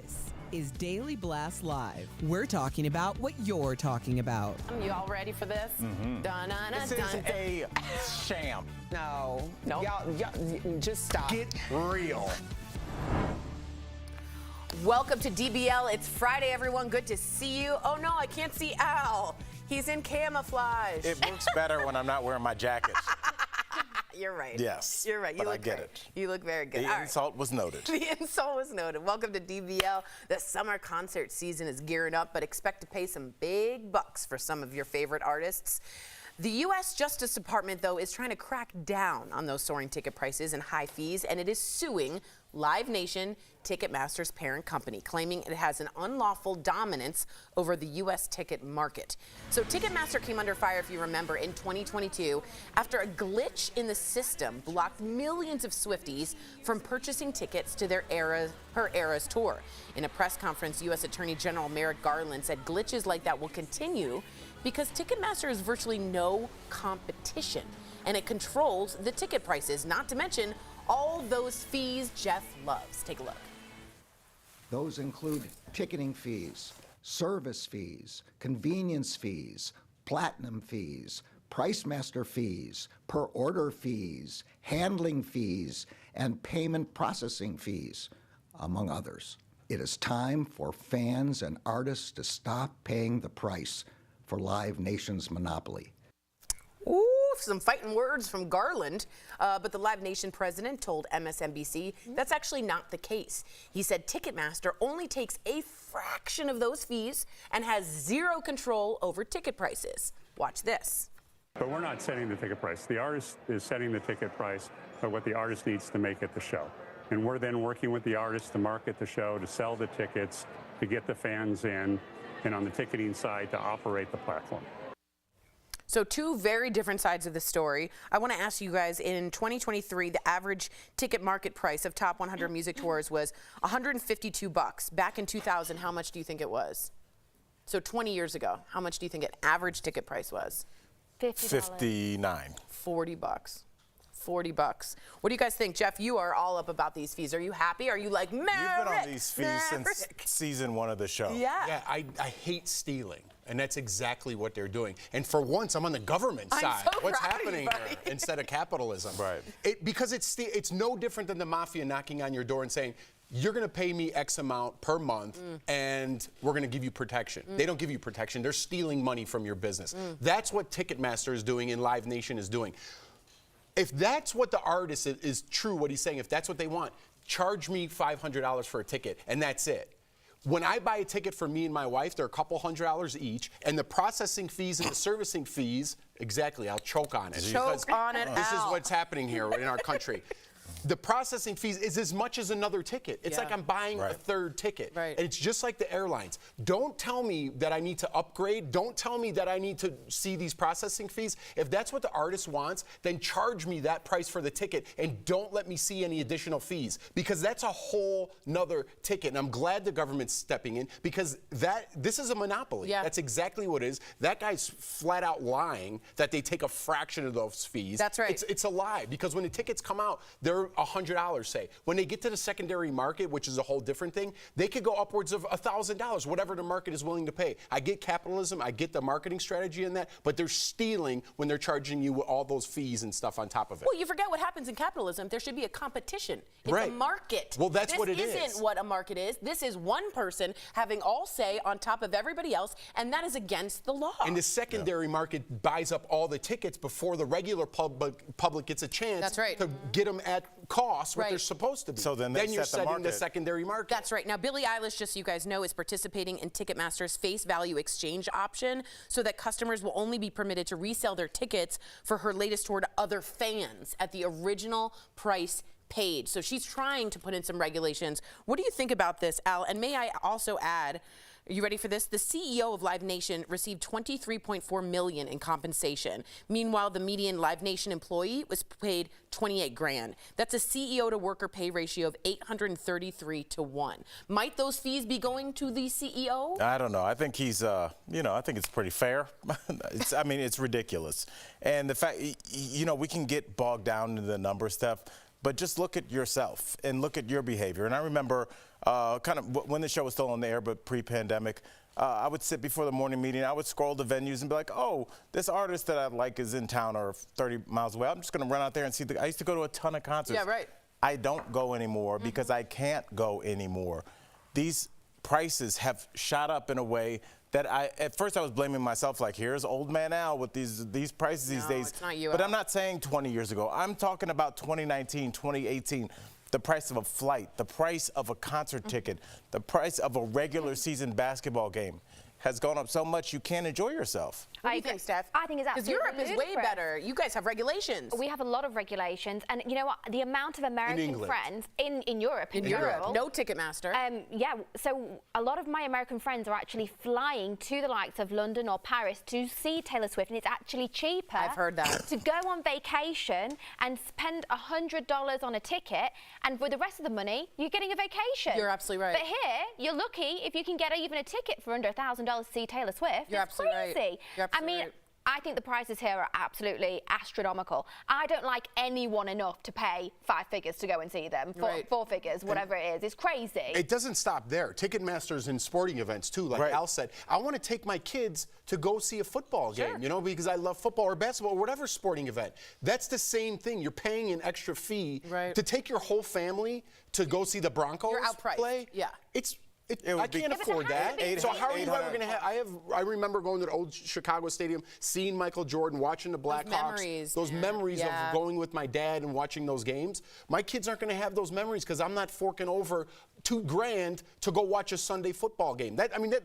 This is Daily Blast Live. We're talking about what you're talking about. You all ready for this? This is a sham. No. Y'all, just stop. Get real. Welcome to DBL. It's Friday, everyone. Good to see you. Oh, no, I can't see Al. He's in camouflage. It works better when I'm not wearing my jacket. You're right. Yes. You're right. You but look I get great. it. You look very good. The insult was noted. The insult was noted. Welcome to DBL. The summer concert season is gearing up, but expect to pay some big bucks for some of your favorite artists. The U.S. Justice Department, though, is trying to crack down on those soaring ticket prices and high fees, and it is suing Live Nation, Ticketmaster's parent company, claiming it has an unlawful dominance over the U.S. ticket market. So Ticketmaster came under fire, if you remember, in 2022 after a glitch in the system blocked millions of Swifties from purchasing tickets to her Eras tour. In a press conference, U.S. Attorney General Merrick Garland said glitches like that will continue because Ticketmaster is virtually no competition, and it controls the ticket prices, not to mention all those fees Jeff loves. Take a look. Those include ticketing fees, service fees, convenience fees, platinum fees, Pricemaster fees, per order fees, handling fees, and payment processing fees, among others. It is time for fans and artists to stop paying the price for Live Nation's monopoly. Ooh, some fighting words from Garland, but the Live Nation president told MSNBC that's actually not the case. He said Ticketmaster only takes a fraction of those fees and has zero control over ticket prices. Watch this. But we're not setting the ticket price. The artist is setting the ticket price of what the artist needs to make at the show. And we're then working with the artist to market the show, to sell the tickets, to get the fans in, and on the ticketing side to operate the platform. So two very different sides of the story. I want to ask you guys, in 2023, the average ticket market price of top 100 music tours was $152. Back in 2000, how much do you think it was? So 20 years ago, how much do you think an average ticket price was? $50. 59. $40. $40. What do you guys think? Jeff, you are all up about these fees. Are you happy? Are you like, Merrick? You've been on these fees since season 1 of the show. Yeah. I hate stealing, and that's exactly what they're doing. And for once, I'm on the government side. So What's proud of you, happening buddy. here instead of capitalism? Right. Because it's no different than the mafia knocking on your door and saying, you're going to pay me X amount per month, and we're going to give you protection. They don't give you protection. They're stealing money from your business. That's what Ticketmaster is doing and Live Nation is doing. If that's what the artist is true, what he's saying, if that's what they want, charge me $500 for a ticket, and that's it. When I buy a ticket for me and my wife, they're a couple $100 each, and the processing fees and the servicing fees, exactly, I'll choke on it. Choke on it, This is Al. what's happening here in our country. The processing fees is as much as another ticket. It's like I'm buying a third ticket. Right. And it's just like the airlines. Don't tell me that I need to upgrade. Don't tell me that I need to see these processing fees. If that's what the artist wants, then charge me that price for the ticket and don't let me see any additional fees, because that's a whole nother ticket. And I'm glad the government's stepping in, because this is a monopoly. Yeah. That's exactly what it is. That guy's flat out lying that they take a fraction of those fees. That's right. It's a lie, because when the tickets come out, they're $100, say. When they get to the secondary market, which is a whole different thing, they could go upwards of $1,000, whatever the market is willing to pay. I get capitalism, I get the marketing strategy in that, but they're stealing when they're charging you all those fees and stuff on top of it. Well, you forget what happens in capitalism. There should be a competition. It's a market. Well, that's what it is. This isn't what a market is. This is one person having all say on top of everybody else, and that is against the law. And the secondary market buys up all the tickets before the regular public gets a chance to get them at cost, what they're supposed to be. So then you're setting the secondary market. That's right. Now, Billie Eilish, just so you guys know, is participating in Ticketmaster's face value exchange option so that customers will only be permitted to resell their tickets for her latest tour to other fans at the original price paid. So she's trying to put in some regulations. What do you think about this, Al? And may I also add, are you ready for this? The CEO of Live Nation received $23.4 million in compensation. Meanwhile, the median Live Nation employee was paid $28,000. That's a CEO to worker pay ratio of 833 to 1. Might those fees be going to the CEO? I don't know. I think he's, I think it's pretty fair. It's ridiculous. And the fact, we can get bogged down into the number stuff, but just look at yourself and look at your behavior. And I remember kind of when the show was still on the air, but pre-pandemic, I would sit before the morning meeting. I would scroll the venues and be like, oh, this artist that I like is in town or 30 miles away. I'm just going to run out there and see. I used to go to a ton of concerts. Yeah, right. I don't go anymore because I can't go anymore. These prices have shot up in a way that at first I was blaming myself, like, here's old man Al with these prices these days. It's not you, but Al. I'm not saying 20 years ago. I'm talking about 2019, 2018. The price of a flight, the price of a concert ticket, the price of a regular season basketball game has gone up so much you can't enjoy yourself. What do you think, Steph? I think it's Because absolutely Europe is way ludicrous. better. You guys have regulations. We have a lot of regulations, and you know what? The amount of American England. friends in Europe, in Europe, no Ticketmaster. Yeah, so a lot of my American friends are actually flying to the likes of London or Paris to see Taylor Swift, and it's actually cheaper. I've heard that. To go on vacation and spend $100 on a ticket, and for the rest of the money, you're getting a vacation. You're absolutely right. But here, you're lucky if you can get even a ticket for under $1,000 to see Taylor Swift. You're It's absolutely right. crazy. You're absolutely I mean, right. I think the prices here are absolutely astronomical. I don't like anyone enough to pay 5 figures to go and see them. Right. 4 figures, whatever it is. It's crazy. It doesn't stop there. Ticketmaster's in sporting events too, like Right. Al said. I want to take my kids to go see a football game, you know, because I love football or basketball or whatever sporting event. That's the same thing. You're paying an extra fee Right. to take your whole family to go see the Broncos You're outpriced. play. Yeah. It I would be- can't Yeah, but afford there has that. to be So how are you ever 800. going to have? I remember going to the old Chicago Stadium, seeing Michael Jordan, watching the Blackhawks. memories, Those man. memories Yeah. of going with my dad and watching those games. My kids aren't going to have those memories because I'm not forking over $2,000 to go watch a Sunday football game.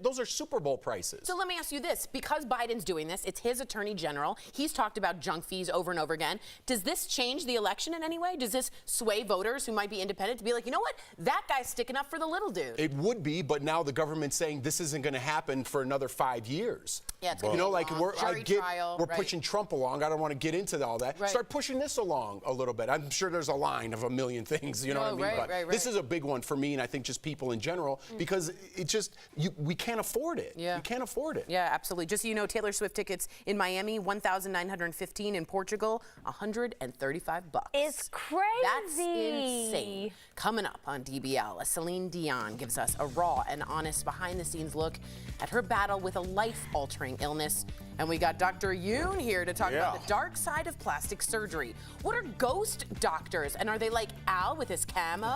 Those are Super Bowl prices. So let me ask you this. Because Biden's doing this, it's his attorney general. He's talked about junk fees over and over again. Does this change the election in any way? Does this sway voters who might be independent to be like, you know what? That guy's sticking up for the little dude. It would be, but now the government's saying this isn't going to happen for another 5 years. Yeah, it's gonna you know, be like long. Jury trial, we're right. pushing Trump along. I don't want to get into all that. Right. Start pushing this along a little bit. I'm sure there's a line of a million things. You know what I mean? right, But right, this right. is a big one for me, and I think just people in general, because it just we can't afford it. Yeah. We can't afford it. Yeah, absolutely. Just so you know, Taylor Swift tickets in Miami, $1,915. In Portugal, $135. It's crazy. That's insane. Coming up on DBL, Celine Dion gives us a raw and honest behind-the-scenes look at her battle with a life-altering illness. And we got Dr. Yoon here to talk about the dark side of plastic surgery. What are ghost doctors? And are they like Al with his camo?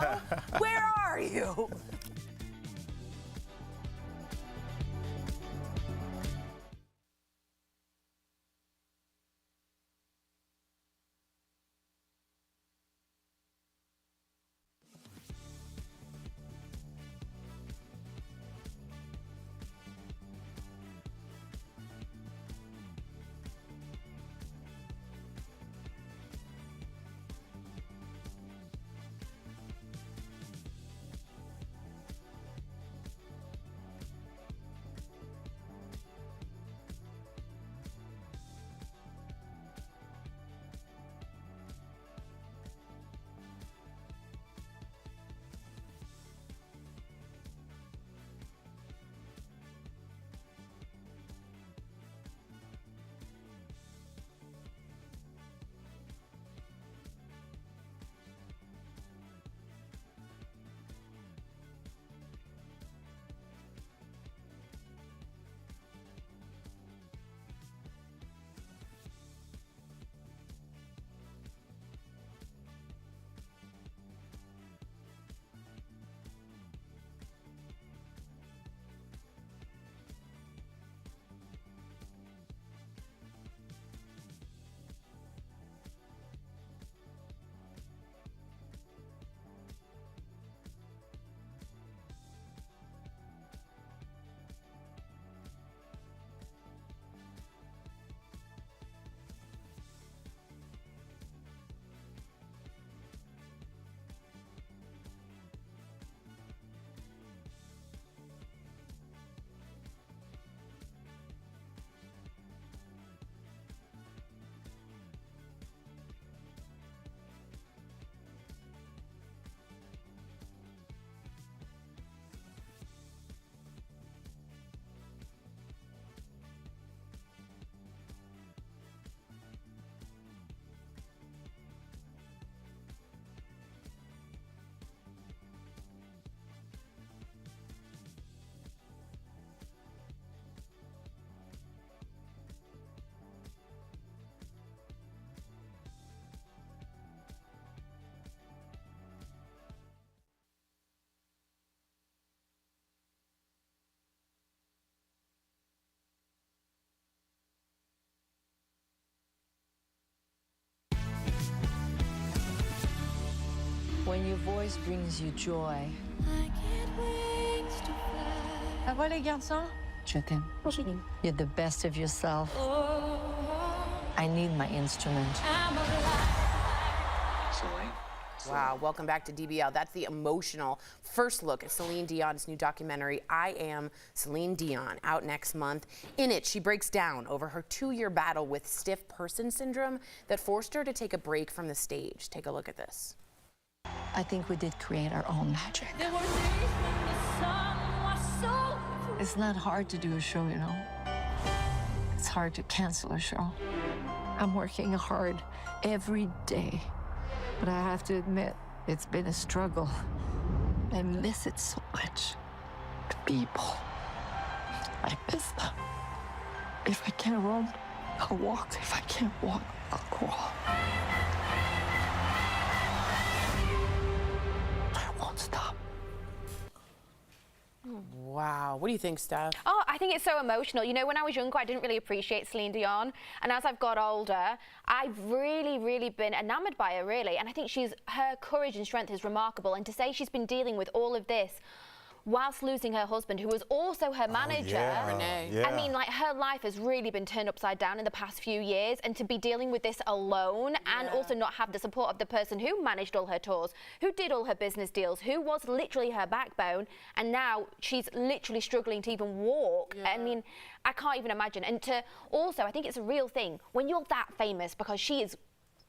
Where are you? when your voice brings you joy. Ça va les garçons? Je t'aime. You're the best of yourself. I need my instrument. Wow, welcome back to DBL. That's the emotional first look at Celine Dion's new documentary, I Am Celine Dion, out next month. In it, she breaks down over her 2-year battle with stiff person syndrome that forced her to take a break from the stage. Take a look at this. I think we did create our own magic. It's not hard to do a show, you know. It's hard to cancel a show. I'm working hard every day. But I have to admit, it's been a struggle. I miss it so much. The people. I miss them. If I can't run, I'll walk. If I can't walk, I'll crawl. I won't stop. Wow, what do you think, Steph? Oh, I think it's so emotional. You know, when I was younger, I didn't really appreciate Celine Dion. And as I've got older, I've really been enamored by her, really. And I think her courage and strength is remarkable. And to say she's been dealing with all of this whilst losing her husband, who was also her manager. Renee. Yeah. I mean, like, her life has really been turned upside down in the past few years, and to be dealing with this alone and also not have the support of the person who managed all her tours, who did all her business deals, who was literally her backbone, and now she's literally struggling to even walk. I mean, I can't even imagine. And to also, I think it's a real thing, when you're that famous, because she is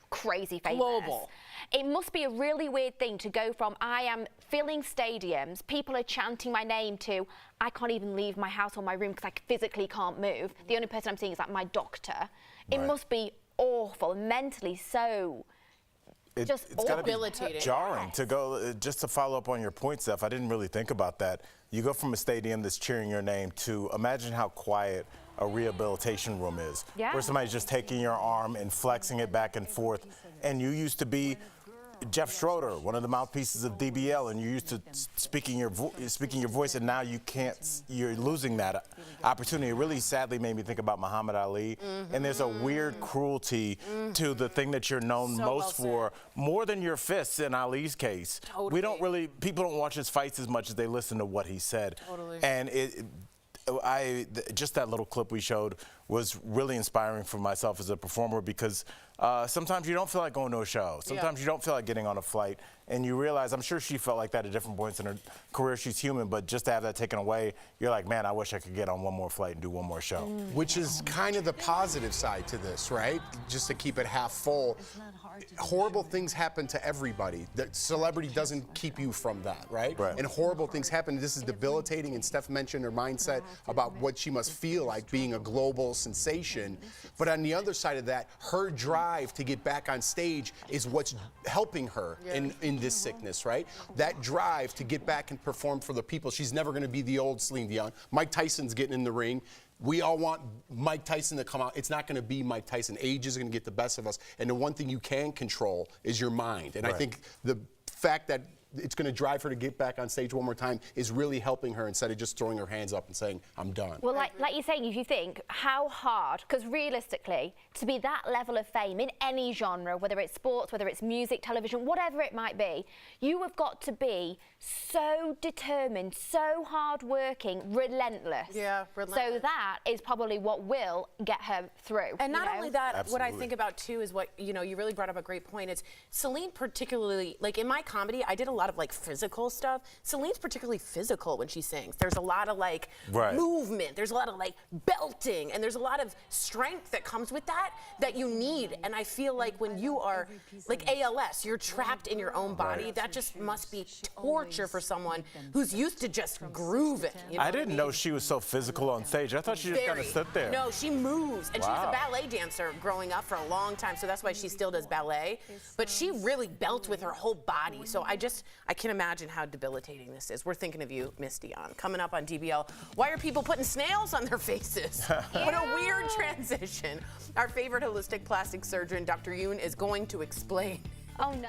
crazy famous. Global. It must be a really weird thing to go from I am filling stadiums, people are chanting my name, to I can't even leave my house or my room because I physically can't move. The only person I'm seeing is like my doctor. It must be awful, mentally so. It's gotta be jarring to go, just to follow up on your point, Steph, I didn't really think about that. You go from a stadium that's cheering your name to imagine how quiet a rehabilitation room is. Where somebody's just taking your arm and flexing it back and forth. And you used to be Jeff Schroeder, one of the mouthpieces of DBL, and you're used to speaking your voice, and now you can't. You're losing that opportunity. It really sadly made me think about Muhammad Ali. And there's a weird cruelty to the thing that you're known most for, more than your fists in Ali's case. We don't really. People don't watch his fights as much as they listen to what he said. And just that little clip we showed was really inspiring for myself as a performer, because sometimes you don't feel like going to a show. Sometimes you don't feel like getting on a flight, and you realize, I'm sure she felt like that at different points in her career. She's human, but just to have that taken away, you're like, man, I wish I could get on one more flight and do one more show. Which is kind of the positive side to this, right? Just to keep it half full. Horrible things happen to everybody. The celebrity doesn't keep you from that, right? And horrible things happen. This is debilitating, and Steph mentioned her mindset about what she must feel like being a global sensation. But on the other side of that, her drive to get back on stage is what's helping her in this sickness, right? That drive to get back and perform for the people. She's never going to be the old Celine Dion. Mike Tyson's getting in the ring. We all want Mike Tyson to come out. It's not going to be Mike Tyson. Age is going to get the best of us. And the one thing you can control is your mind. And I think the fact that it's going to drive her to get back on stage one more time is really helping her, instead of just throwing her hands up and saying, I'm done. Well, like you're saying, if you think how hard, because realistically, to be that level of fame in any genre, whether it's sports, whether it's music, television, whatever it might be, you have got to be so determined, so hard-working, relentless. Relentless. So that is probably what will get her through. And not only that, what I think about too is what, you really brought up a great point. It's Celine particularly, like in my comedy, I did a lot of like physical stuff. Celine's particularly physical when she sings. There's a lot of like movement. There's a lot of like belting, and there's a lot of strength that comes with that you need. And I feel like when you are like ALS, you're trapped in your own body. That just must be torture for someone who's used to just grooving. I didn't know she was so physical on stage. I thought she just kind of stood there. No, she moves, and she was a ballet dancer growing up for a long time, so that's why she still does ballet. But she really belts with her whole body. So I can imagine how debilitating this is. We're thinking of you, Miss Dion. Coming up on DBL, why are people putting snails on their faces? What a weird transition. Our favorite holistic plastic surgeon, Dr. Yoon, is going to explain. Oh no.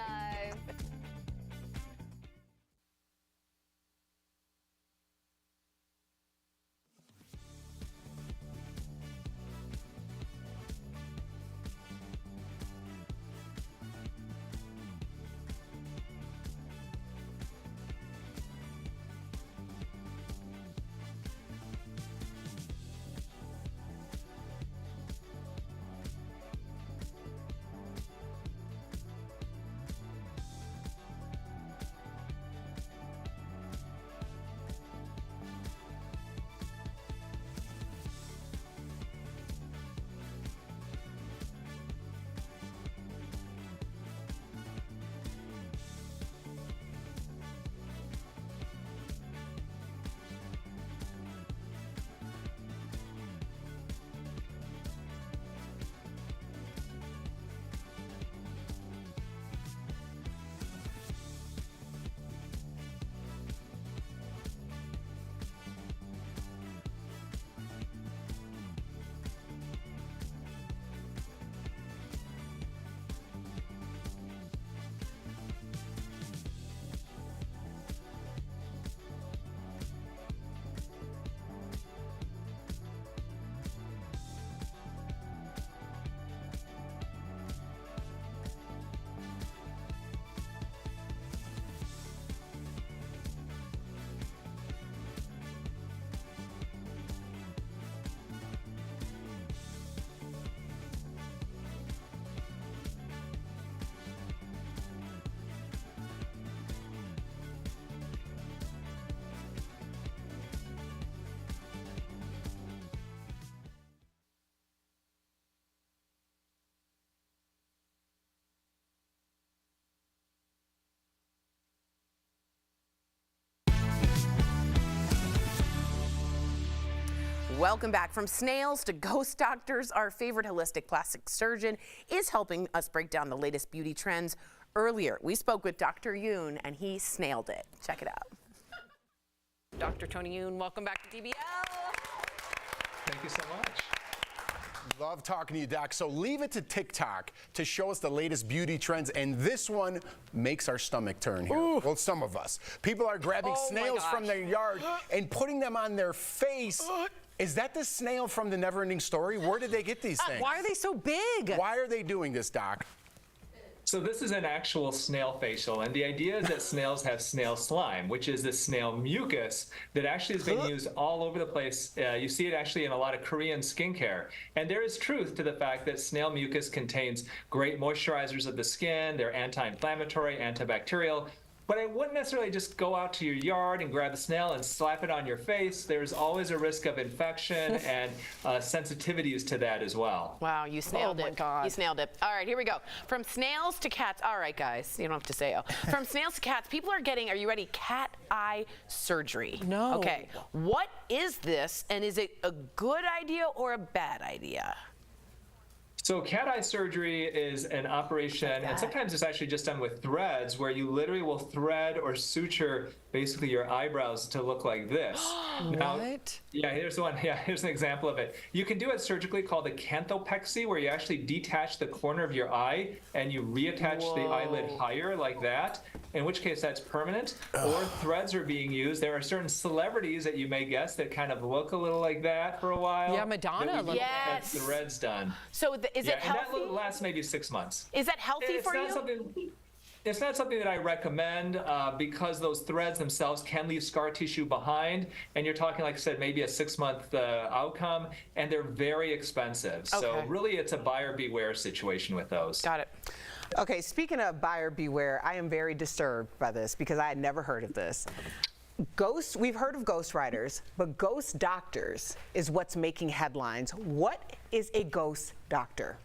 Welcome back. From snails to ghost doctors, our favorite holistic plastic surgeon is helping us break down the latest beauty trends. Earlier, we spoke with Dr. Yoon, and he snailed it. Check it out. Dr. Tony Yoon, welcome back to DBL. Thank you so much. Love talking to you, Doc. So leave it to TikTok to show us the latest beauty trends, and this one makes our stomach turn here. Ooh. Well, some of us. People are grabbing snails from their yard and putting them on their face. Is that the snail from the Never-Ending Story? Where did they get these things? Why are they so big? Why are they doing this, Doc? So this is an actual snail facial, and the idea is that snails have snail slime, which is this snail mucus that actually has been used all over the place. You see it actually in a lot of Korean skincare. And there is truth to the fact that snail mucus contains great moisturizers of the skin. They're anti-inflammatory, antibacterial. But I wouldn't necessarily just go out to your yard and grab a snail and slap it on your face. There's always a risk of infection and sensitivities to that as well. Wow, you snailed it. my God. You snailed it. All right, here we go. From snails to cats. All right, guys, you don't have to say oh. From snails to cats, people are getting, are you ready, cat eye surgery. No. Okay, what is this, and is it a good idea or a bad idea? So cat eye surgery is an operation, and sometimes it's actually just done with threads, where you literally will thread or suture basically your eyebrows to look like this. Now, What? yeah, here's one. Yeah, here's an example of it. You can do it surgically called a canthopexy, where you actually detach the corner of your eye and you reattach the eyelid higher like that, in which case that's permanent. Or threads are being used. There are certain celebrities that you may guess that kind of look a little like that for a while. Yeah, Madonna. Yes. The threads done. So is it and healthy? that lasts maybe 6 months. Is that healthy for you? It's not something that I recommend because those threads themselves can leave scar tissue behind, and you're talking, like I said, maybe a 6-month outcome, and they're very expensive. So really, it's a buyer beware situation with those. Got it. Okay, speaking of buyer beware, I am very disturbed by this because I had never heard of this. We've heard of ghost writers, but ghost doctors is what's making headlines. What is a ghost doctor?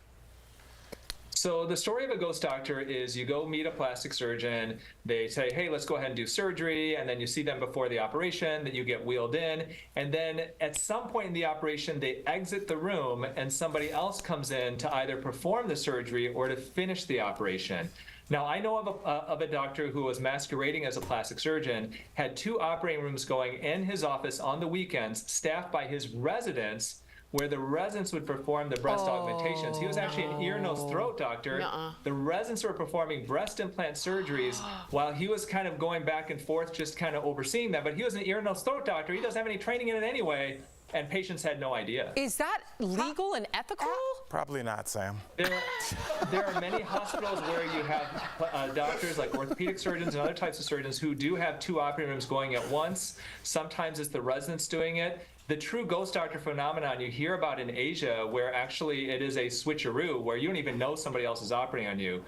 So the story of a ghost doctor is you go meet a plastic surgeon, they say, hey, let's go ahead and do surgery, and then you see them before the operation, that you get wheeled in, and then at some point in the operation, they exit the room and somebody else comes in to either perform the surgery or to finish the operation. Now, I know of a doctor who was masquerading as a plastic surgeon, had 2 operating rooms going in his office on the weekends, staffed by his residents, where the residents would perform the breast augmentations. He was actually an ear, nose, throat doctor. The residents were performing breast implant surgeries while he was kind of going back and forth, just kind of overseeing that. But he was an ear, nose, throat doctor. He doesn't have any training in it anyway, and patients had no idea. Is that legal and ethical? Probably not, Sam. There are many hospitals where you have doctors like orthopedic surgeons and other types of surgeons who do have 2 operating rooms going at once. Sometimes it's the residents doing it. The true ghost doctor phenomenon you hear about in Asia, where actually it is a switcheroo, where you don't even know somebody else is operating on you.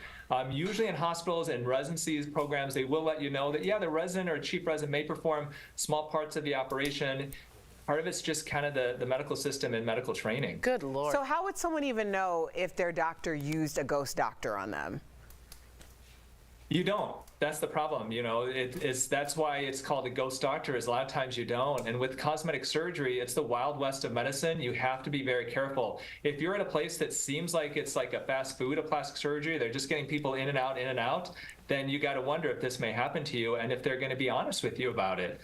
Usually in hospitals and residency programs, they will let you know that, yeah, the resident or chief resident may perform small parts of the operation. Part of it's just kind of the medical system and medical training. Good Lord. So how would someone even know if their doctor used a ghost doctor on them? You don't. That's the problem. You know, that's why it's called a ghost doctor, is a lot of times you don't. And with cosmetic surgery, it's the Wild West of medicine. You have to be very careful. If you're at a place that seems like it's like a fast food of plastic surgery, they're just getting people in and out, then you got to wonder if this may happen to you and if they're going to be honest with you about it.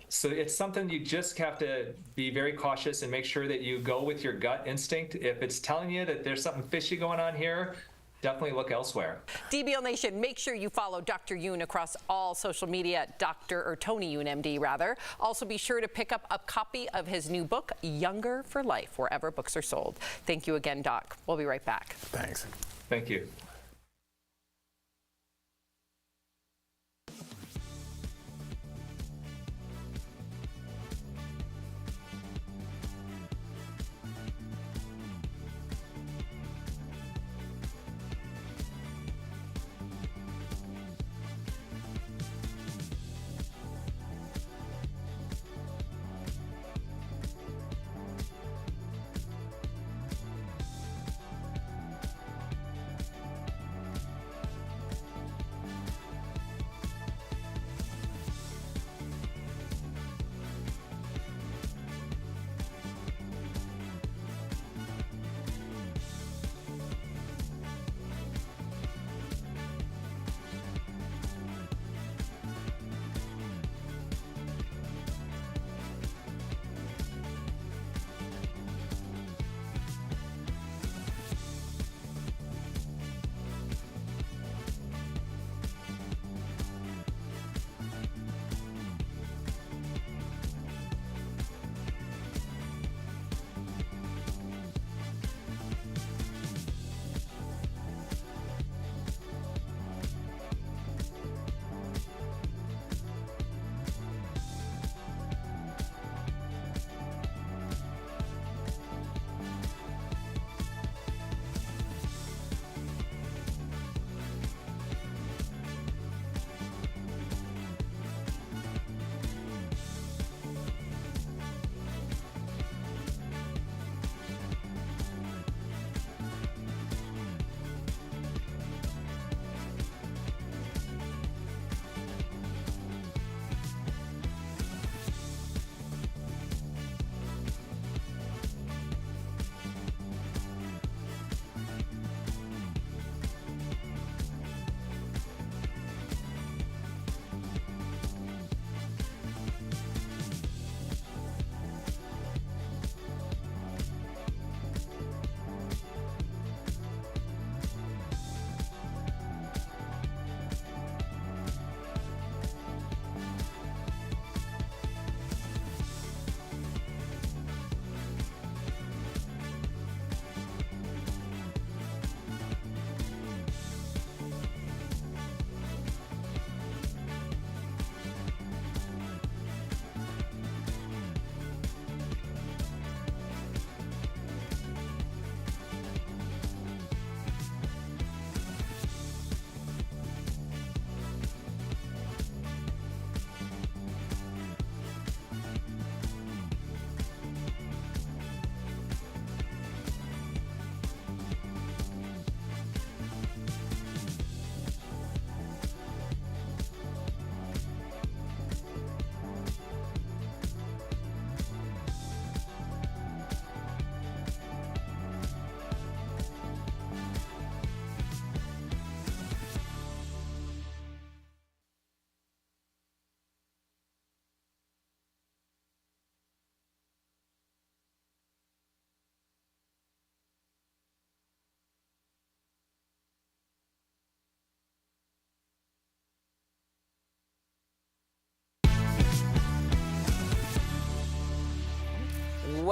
So it's something you just have to be very cautious and make sure that you go with your gut instinct. If it's telling you that there's something fishy going on here, definitely look elsewhere. DBL Nation, make sure you follow Dr. Yoon across all social media, Tony Yoon, MD, rather. Also, be sure to pick up a copy of his new book, Younger for Life, wherever books are sold. Thank you again, Doc. We'll be right back. Thanks. Thank you.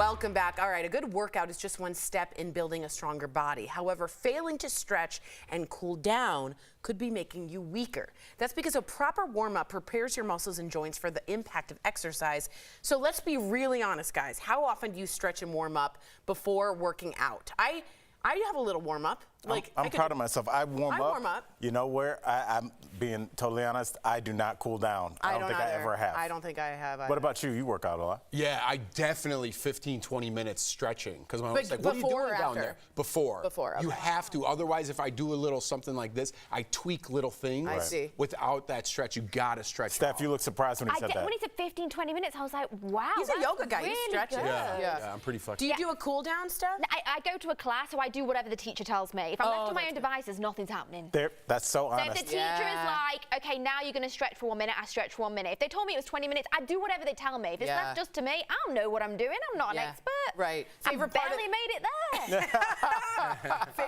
Welcome back. All right, a good workout is just one step in building a stronger body. However, failing to stretch and cool down could be making you weaker. That's because a proper warm-up prepares your muscles and joints for the impact of exercise. So let's be really honest, guys. How often do you stretch and warm up before working out? I have a little warm-up. Like, I'm proud of myself. I warm up. You know where? I'm being totally honest. I do not cool down. I don't think I ever have. I don't think I have either. What about you? You work out a lot. Yeah, I definitely 15, 20 minutes stretching. Because when I was like, what are you before doing or down after? there? Before. Before, You okay. have to. Otherwise, if I do a little something like this, I tweak little things. I see. Without that stretch, you got to stretch. Steph, you look surprised when he said that. When he said 15, 20 minutes, I was like, wow. He's a that's yoga guy. He really stretches. good. Yeah, I'm pretty flexible. Do you do a cool down, Steph? I go to a class, so I do whatever the teacher tells me. If I'm left to my own devices, nothing's happening. That's so So if honest. the teacher is like, okay, now you're going to stretch for 1 minute, I stretch for 1 minute. If they told me it was 20 minutes, I do whatever they tell me. If it's left just to me, I don't know what I'm doing. I'm not an expert. Right. I Favorite part barely made it there.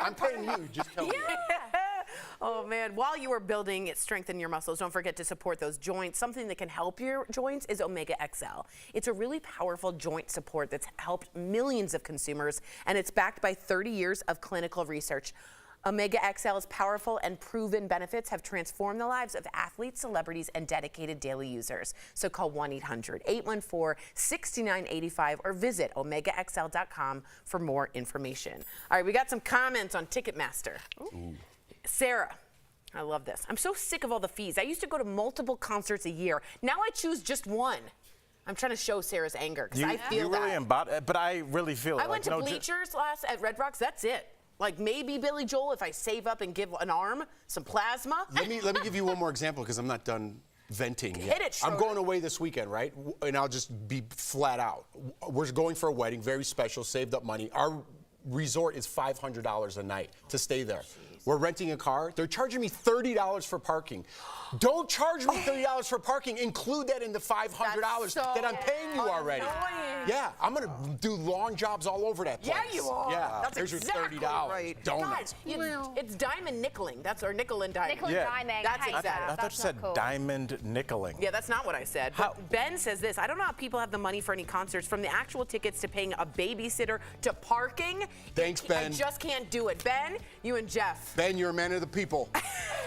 I'm paying you. Just tell me. Oh man, while you are building strengthen your muscles, don't forget to support those joints. Something that can help your joints is Omega XL. It's a really powerful joint support that's helped millions of consumers, and it's backed by 30 years of clinical research. Omega XL's powerful and proven benefits have transformed the lives of athletes, celebrities, and dedicated daily users. So call 1-800-814-6985 or visit omegaxl.com for more information. All right, we got some comments on Ticketmaster. Ooh. Sarah, I love this. I'm so sick of all the fees. I used to go to multiple concerts a year. Now I choose just one. I'm trying to show Sarah's anger because I feel you really but I really feel it. I went to Bleachers last at Red Rocks. That's it. Like maybe Billy Joel if I save up and give an arm, some plasma. Let me give you one more example because I'm not done venting yet. Hit it, I'm Schroeder. going away this weekend, right? And I'll just be flat out. We're going for a wedding, very special, saved up money. Our resort is $500 a night to stay there. We're renting a car. They're charging me $30 for parking. Don't charge me $30 for parking. Include that in the $500 that I'm paying you already. Annoying. Yeah, I'm gonna do lawn jobs all over that place. Yeah, you are. Yeah, That's there's exactly your $30. right. Donuts. God, it's diamond nickeling. Or nickel and diming. Nickel and diming. That's I hate exactly. I thought you said cool. diamond nickeling. Yeah, that's not what I said. But Ben says this. I don't know how people have the money for any concerts, from the actual tickets to paying a babysitter to parking. Thanks, Ben. I just can't do it. Ben, you and Jeff. Ben, you're a man of the people.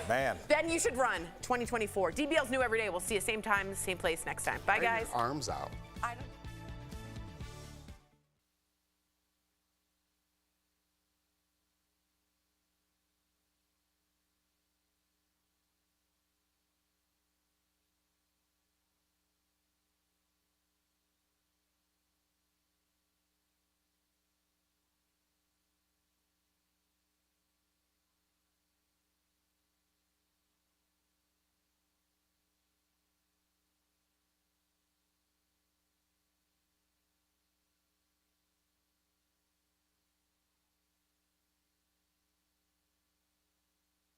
Man. Ben, you should run 2024. DBL's new every day. We'll see you same time, same place next time. Bye, guys. Arms out. I don't